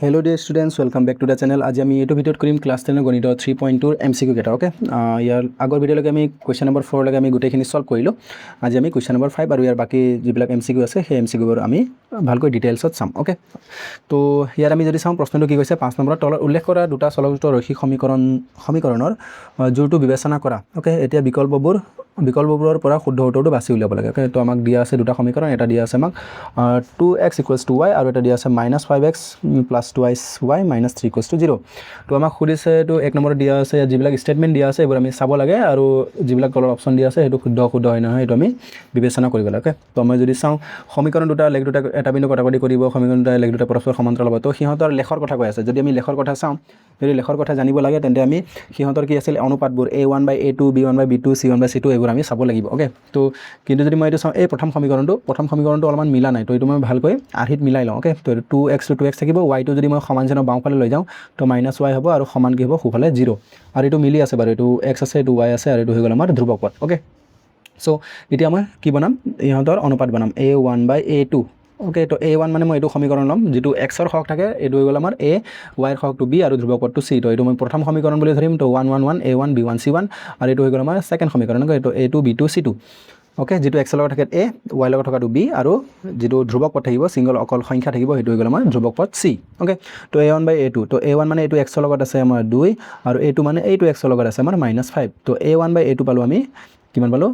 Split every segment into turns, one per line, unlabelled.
Hello dear students, welcome back to the channel. আজি আমি এইটো ভিডিঅ'ত কৰিম ক্লাছ 10 গণিত 3.2 MCQ কেটা ওকে ইয়াৰ আগৰ ভিডিঅ'লৈকে আমি কোৱেশ্চন নম্বৰ 4 লৈকে আমি গোটেইখিনি সলভ কৰিলো আজি আমি কোৱেশ্চন নম্বৰ 5 আৰু ইয়াৰ বাকি যিবিলাক MCQ আছে সেই MCQ বোৰ আমি ভালকৈ ডিটেইলছত চাম ওকে তো ইয়াৰ আমি যদি চাম প্ৰশ্নটো কি কৈছে 5 নম্বৰত তলত উল্লেখ কৰা দুটা চলকযুক্ত ৰৈখিক সমীকৰণৰ জোৰটো বিবেচনা কৰা ওকে এতিয়া বিকল্পবোৰৰ পৰা শুদ্ধ উত্তৰটো বাছি উলিয়াব লাগে ওকে তো আমাক দিয়া আছে দুটা সমীকৰণ এটা দিয়া আছে আমাক 2x = y আৰু এটা দিয়া আছে -5x + 2y - 3 = 0 তো আমাক খুদিছে তো এক নম্বৰত দিয়া আছে যিবিলাক স্টেটমেন্ট দিয়া আছে এবোৰ আমি চাব লাগে আৰু যিবিলাক তলৰ অপচন দিয়া আছে হেতু শুদ্ধ হয় নহয় এটো আমি বিবেচনা কৰিব লাগে ওকে তো মই যদি চাও সমীকৰণ দুটা লেখ দুটা এটা বিন্দু কটাকটি কৰিব সমীকৰণ দুটা লেখ দুটা পৰস্পৰ সমান্তৰাল হ'ব তো সিহঁতৰ লেখৰ কথা কৈ আছে যদি আমি লেখৰ কথা চাও যদি লেখৰ কথা জানিব লাগে তেন্তে আমি সিহঁতৰ কি আছিল অনুপাতবোৰ a1/a2 b1/b2 c1/c2 এবোৰ আমি চাব লাগিব ওকে তো কিন্তু যদি মই এটো চাও এই প্ৰথম সমীকৰণটো অলপমান মিলা নাই তো এটো মই ভালকৈ আৰহিত মিলাই লওঁ ওকে তো 2x to 2x থাকিব y টো যদি মই সমান চিহ্ন বাওঁফালে লৈ যাওঁ তো -y হ'ব আৰু সমান কি হ'ব সোফালে 0 আৰু এটো মিলি আছে বাৰু এটো x আছে এটো y আছে আৰু এটো হৈ গ'ল আমাৰ ধ্ৰুবক পদ ওকে সো এতিয়া মই কি বনাম ইহঁতৰ অনুপাত বনাম a1/a2 ওকে তো a1 মানে মই এটো সমীকৰণ লম যেটো x ৰ হক থাকে এটো হৈ গ'ল আমাৰ a y ৰ হকটো b আৰু ধ্ৰুবক পদটো c তো এটো মই প্ৰথম সমীকৰণ বুলি ধৰিম তো 1 1 1 a1 b1 c1 আৰু এটো হৈ গ'ল আমাৰ সেকেন্ড সমীকৰণ এটো a2 b2 c2 ওকে যেটো x লগত থাকে a y লগত থকাটো b আৰু যেটো ধ্ৰুবক পদ থাকিব সিঙ্গল অকল সংখ্যা থাকিব হেতু হৈ গ'ল আমাৰ ধ্ৰুবক পদ c ওকে তো a1/a2 তো a1 মানে এটো x ৰ লগত আছে আমাৰ 2 আৰু a2 মানে এইটো x ৰ লগত আছে আমাৰ -5 তো a1/a2 পালো আমি কিমান পালো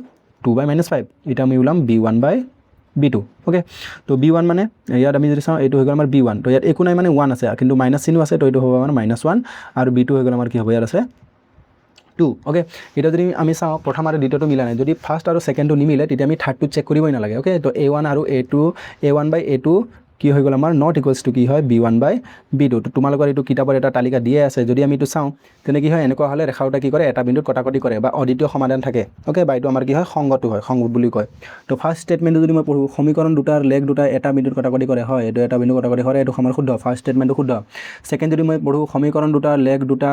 2/-5 এটা আমি উলাম b1/b2 ওকে তো b1 মানে ইয়াত আমি যদি চাও এটো হৈ গ'ল আমাৰ b1 তো ইয়াত একো নাই মানে 1 আছে কিন্তু মাইনাস চিহ্ন আছে তো এটো হ'ব আমাৰ -1 আৰু b2 হৈ গ'ল আমাৰ কি হ'ব ইয়াত আছে 2 ওকে এটা যদি আমি চাও প্ৰথম আৰু দ্বিতীয়টো মিলা নাই যদি ফাৰ্স্ট আৰু সেকেন্ডটো নিমিলে তেতিয়া আমি থাৰ্ডটো চেক কৰিবই নালাগে ওকে তো a1 আৰু a1/a2 কি হৈ গ'ল আমাৰ নট ইকুৱেলছ টু কি হয় b1/b2 তো তোমালোকৰ এটো কিতাপৰ এটা তালিকা দিয়ে আছে যদি আমি এটো চাও তেনে কি হয় এনেকুৱা হলে ৰেখা দুটা কি কৰে এটা বিন্দুত কটাকটি কৰে বা অদ্বিতীয় সমাধান থাকে ওকে বাইটো আমাৰ কি হয় সংগত বুলি কয় তো ফাৰ্স্ট স্টেটমেন্টটো যদি মই পঢ়ো সমীকৰণ দুটাৰ লেখ দুটা এটা বিন্দুত কটাকটি কৰে হয় এটো এটা বিন্দু কটাকটি কৰে এটো আমাৰ শুদ্ধ ফাৰ্স্ট স্টেটমেন্টটো শুদ্ধ সেকেন্ড যদি মই পঢ়ো সমীকৰণ দুটাৰ লেখ দুটা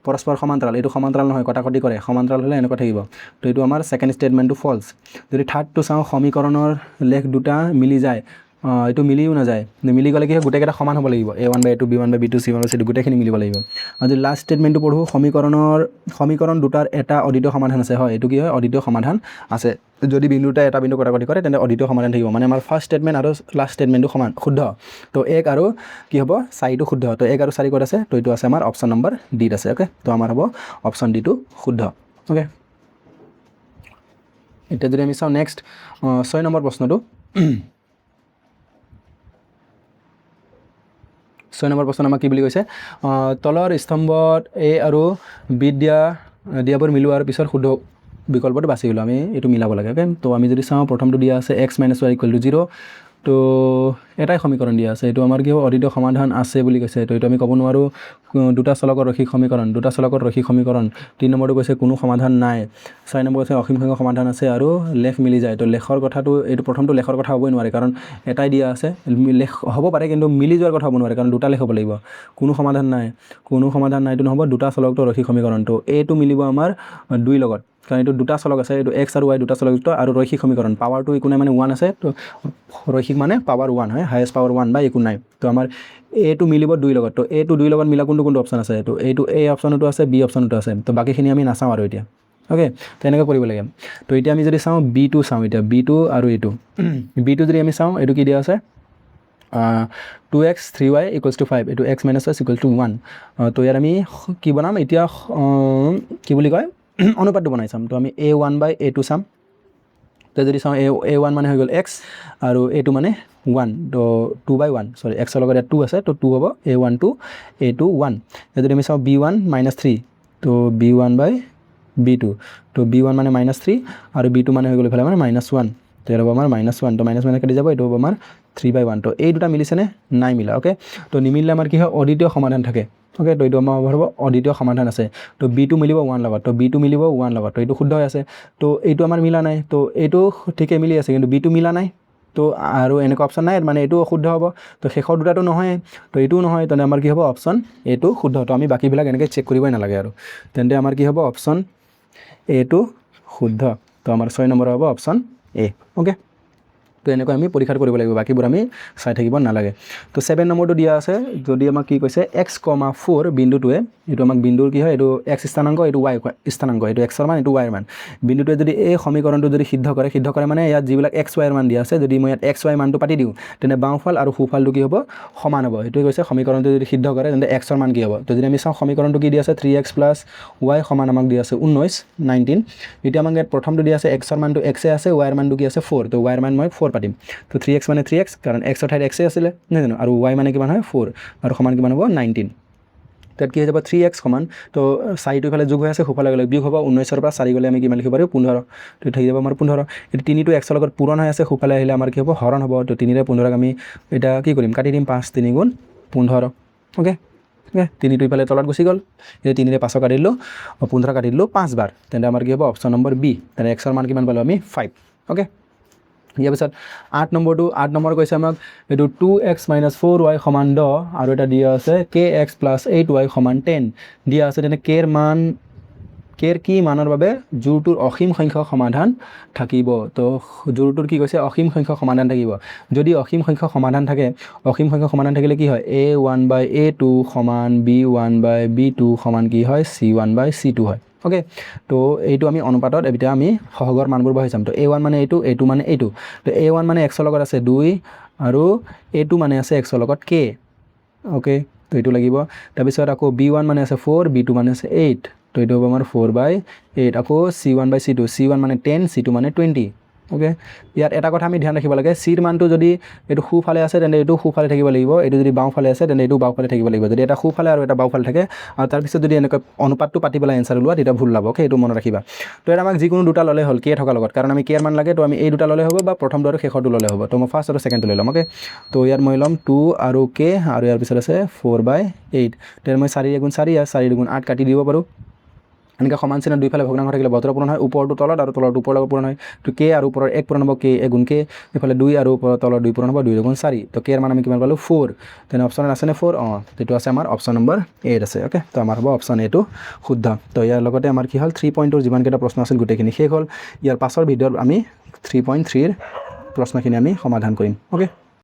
পৰস্পৰ সমান্তৰাল এটো সমান্তৰাল নহয় কটাকটি কৰে সমান্তৰাল হলে এনেকুৱা থাকিব তো এটো আমাৰ সেকেন্ড স্টেটমেন্টটো ফলস যদি থাৰ্ডটো চাও সমীকৰণৰ লেখ দুটা মিলি যায় এটো মিলিও না যায় মিলি গলে কি হয় গুটেকেটা সমান হ'ব লাগিব a1/a2 b1/b2 c1/c2 গুটেখিনি মিলিব লাগিব আৰু যদি লাষ্ট স্টেটমেন্টটো পঢ়ো সমীকৰণ দুটাৰ এটা অদ্বিতীয় সমাধান আছে হয় এটো কি হয় অদ্বিতীয় সমাধান আছে যদি বিন্দুটা এটা বিন্দু কটাকটি কৰে তেন্তে অদ্বিতীয় সমাধান থাকিব মানে আমাৰ ফাৰ্স্ট স্টেটমেন্ট আৰু লাষ্ট স্টেটমেন্টটো সমান শুদ্ধ তো 1 আৰু কি হ'ব 4 টো শুদ্ধ তো 1 আৰু 4 ক'ত আছে তো এটো আছে আমাৰ অপচন নম্বৰ ডি আছে ওকে তো আমাৰ হ'ব অপচন ডি টো শুদ্ধ ওকে এটা যদি আমি চাও নেক্সট 6 নম্বৰ প্ৰশ্নটো 6 নম্বৰ প্ৰশ্ন আমাক কি বুলি কৈছে তলৰ স্তম্ভত a আৰু b দিয়াবোৰ মিলোৱাৰ পিছত শুদ্ধ বিকল্পটো বাছি গলো আমি এটো মিলাব লাগে ওকে তো আমি যদি চাও প্ৰথমটো দিয়া আছে x - y = 0 তো এটাই সমীকৰণ দিয়া আছে এটো আমাৰ কি অদ্বিতীয় সমাধান আছে বুলি কৈছে তো এটো আমি ক'ব নোৱাৰো দুটা চলকৰ ৰৈখিক সমীকৰণ 3 নম্বৰটো কৈছে কোনো সমাধান নাই 4 নম্বৰ কৈছে অসীম সংখ্যক সমাধান আছে আৰু লেখ মিলি যায় তো লেখৰ কথাটো এটো প্ৰথমটো লেখৰ কথা হ'বই নোৱাৰে কাৰণ এটাই দিয়া আছে লেখ হ'ব পাৰে কিন্তু মিলি যোৱাৰ কথা হ'ব নোৱাৰে কাৰণ দুটা লেখ হ'ব লাগিব কোনো সমাধান নাই তো নহব দুটা চলকটো ৰৈখিক সমীকৰণ তো এটো মিলিব আমাৰ 2 লগত কাৰণ এটো দুটা চলক আছে এটো x আৰু y দুটা চলকযুক্ত আৰু ৰৈখিক সমীকৰণ পাৱাৰটো একো নাই মানে 1 আছে তো ৰৈখিক মানে পাৱাৰ 1 হয় হাইয়েস্ট পাৱাৰ 1 বা একো নাই তো আমাৰ a টো মিলিব 2 লগত তো a টো 2 লগত মিলা কোনটো অপচন আছে তো এইটো a অপচনটো আছে b অপচনটো আছে তো বাকিখিনি আমি নাচাও আৰু এতিয়া ওকে তেনেকৈ কৰিব লাগে তো এতিয়া আমি যদি চাও b টো চাও এতিয়া b টো আৰু এটো b টো যদি আমি চাও এটো কি দিয়া আছে 2x 3y = 5 এটো x - y = 1 তো ইয়াৰ আমি কি বনাম এতিয়া কি বুলি কয় অনুপাতটো বনাই চাম তো আমি a1/a2 চাম তো যদি চাও a1 মানে হৈ গ'ল x আৰু a2 মানে 1 তো 2/1 সৰি x ৰ লগত 2 আছে তো 2 হ'ব a1 2 a2 1 যদি আমি চাও b1 - 3 তো b1/b2 তো b1 মানে -3 আৰু b2 মানে হৈ গ'ল ইফালে মানে -1 তো এৰ হ'ব আমাৰ -1 তো -1 কাটি যাব এটো হ'ব আমাৰ 3/1 তো এই দুটা মিলিছে নে নাই মিলা ওকে তো নিমিলিলে আমাৰ কি হয় অদ্বিতীয় সমাধান থাকে ওকে তো এটো আমাৰ হ'ব অদ্বিতীয় সমাধান আছে তো b2 মিলিব 1 লগত তো b2 মিলিব 1 লগত তো এটো শুদ্ধ হৈ আছে তো এইটো আমাৰ মিলা নাই তো এইটো ঠিকে মিলি আছে কিন্তু b2 মিলা নাই তো আৰু এনেকুৱা অপচন নাই মানে এটো শুদ্ধ হ'ব তো শেষৰ দুটাটো নহয় তো এটো নহয় তেনে আমাৰ কি হ'ব অপচন এটো শুদ্ধ তো আমি বাকিবিলাক এনেকৈ চেক কৰিবই নালাগে আৰু তেন্তে আমাৰ কি হ'ব অপচন এটো শুদ্ধ তো আমাৰ 6 নম্বৰ হ'ব অপচন এ ওকে তো এনেকৈ আমি পৰীক্ষা কৰিব লাগিব, বাকীবোৰ আমি চাই থাকিব নালাগে। তো 7 নম্বৰটো দিয়া আছে, যদি আমাক কি কৈছে x,4 বিন্দুটোৱে, এইটো আমাক বিন্দুৰ কি হয়, এইটো x স্থানাংক, এইটো y স্থানাংক, এইটো x ৰ মান, এইটো y ৰ মান, বিন্দুটোৱে যদি এই সমীকৰণটো যদি সিদ্ধ কৰে মানে ইয়াত যিবিলাক x y ৰ মান দিয়া আছে, যদি মই ইয়াত x y মানটো পাতি দিওঁ তেনে বাওঁফাল আৰু সোঁফালটো কি হ'ব, সমান হ'ব। এইটোৱে কৈছে সমীকৰণটো যদি সিদ্ধ কৰে তেন্তে x ৰ মান কি হ'ব। তো যদি আমি চাওঁ সমীকৰণটো কি দিয়া আছে 3x + y সমান আমাক দিয়া আছে 19 এতিয়া আমাক ইয়াত প্ৰথমটো দিয়া আছে x ৰ মানটো x আছে, y ৰ মানটো কি আছে 4, তো y ৰ মান মই 4 পাতিম। তো 3x মানে 3x, কাৰণ x ৰ ঠাইত x আছিলে নহয় জানো, আৰু y মানে কিমান হয় 4, আৰু সমান কিমান হ'ব 19। তাত কি হৈ যাব 3x সমান, তো 4টো ইফালে যোগ হৈ আছে, সোঁফালে গ'লে বিয়োগ হ'ব, 19ৰ পৰা 4 গ'লে আমি কিমান লিখিব পাৰোঁ 15, তো থাকি যাব আমাৰ 15। এতিয়া 3টো x ৰ লগত পূৰণ হৈ আছে, সোঁফালে আহিলে আমাৰ কি হ'ব হৰণ হ'ব, তো 3ৰে 15ক আমি এটা কি কৰিম কাটি দিম, 5 3 × 15, অ'কে। 3টো ইফালে তলত গুচি গ'ল, এতিয়া 3ৰে 5 কাটি দিলোঁ, 15 কাটি দিলোঁ 5 বাৰ, তেন্তে আমাৰ কি হ'ব অপশ্যন নম্বৰ বি, তেন্তে x ৰ মান কিমান পালোঁ আমি 5, অ'কে। ইয়াৰ পিছত 8 নম্বৰ কৈছে আমাক এইটো 2x - 4y = 10, আৰু এটা দিয়া আছে kx + 8y = 10 দিয়া আছে, তেনে কেৰ কি মানৰ বাবে জোৰটোৰ অসীম সংখ্যক সমাধান থাকিব। তো জোৰটোৰ কি কৈছে অসীম সংখ্যক সমাধান থাকিব। যদি অসীম সংখ্যক সমাধান থাকে, অসীম সংখ্যক সমাধান থাকিলে কি হয়, a1/a2 = b1/b2 সমান কি হয় c1/c2 হয়, অ'কে। তো এইটো আমি অনুপাতত এতিয়া আমি সহগৰ মানবোৰ বহাই চাম। তো a1 মানে এইটো, a2 মানে এইটো, তো a1 মানে x ৰ লগত আছে 2, আৰু a2 মানে আছে x ৰ লগত k, অ'কে। তো এইটো লাগিব। তাৰপিছত আকৌ b1 মানে আছে 4, b2 মানে আছে 8, তো এইটো হ'ব আমাৰ 4/8, আকৌ c1/c2, c1 মানে 10, c2 মানে 20, অ'কে। ইয়াত এটা কথা আমি ধ্যান ৰাখিব লাগে, চিৰ মানটো যদি এইটো সোঁফালে আছে তেন্তে এইটো সোঁফালে থাকিব লাগিব, এইটো যদি বাওঁফালে আছে তেন্তে এইটো বাওঁফালে থাকিব লাগিব। যদি এটা সোঁফালে আৰু এটা বাওঁফালে থাকে, আৰু তাৰপিছত যদি এনেকৈ অনুপাতটো পাতি পেলাই এনচাৰ ওলোৱা তেতিয়া ভুল লাভ, অ'কে, এইটো মনত ৰাখিবা। তো ইয়াত আমাক যিকোনো দুটা ল'লে হ'ল কে থকাৰ লগত, কাৰণ আমি কে ৰ মান লাগে, তো আমি এই দুটা ল'লে হ'ব, বা প্ৰথমটো আৰু শেষৰটো ল'লে হ'ব। তো মই ফাৰ্ষ্ট আৰু ছেকেণ্ডটো লৈ ল'ম, অ'কে। তো ইয়াত মই ল'ম 2 আৰু k, আৰু ইয়াৰ পিছত আছে 4/8, তেতিয়া মই 4 × 4 4 × 8 কাটি দিব পাৰোঁ। এনেকৈ সমান চিহ্ন দুইফালে ভগ্নাংশ থাকিলে বতৰ পূৰণ হয়, ওপৰটো তলত আৰু তলৰটো ওপৰৰ লগত পূৰণ হয়। তো k আৰু ওপৰৰ 1 পূৰণ হ'ব, k × k, এইফালে 2 আৰু ওপৰৰ তলৰ 2 পূৰণ হ'ব, 2 × 4, তো k ৰ মান আমি কিমান পালোঁ 4, তেনে অপশ্যনত আছেনে 4, সেইটো আছে আমাৰ অপশ্যন নম্বৰ এত আছে, অ'কে। তো আমাৰ হ'ব অপশ্যন এটো শুদ্ধ। তো ইয়াৰ লগতে আমাৰ কি হ'ল 3 পইণ্টৰ যিমানকেইটা প্ৰশ্ন আছিল গোটেইখিনি শেষ হ'ল। ইয়াৰ পাছৰ ভিডিঅ'ত আমি 3.3 প্ৰশ্নখিনি আমি সমাধান কৰিম, অ'কে।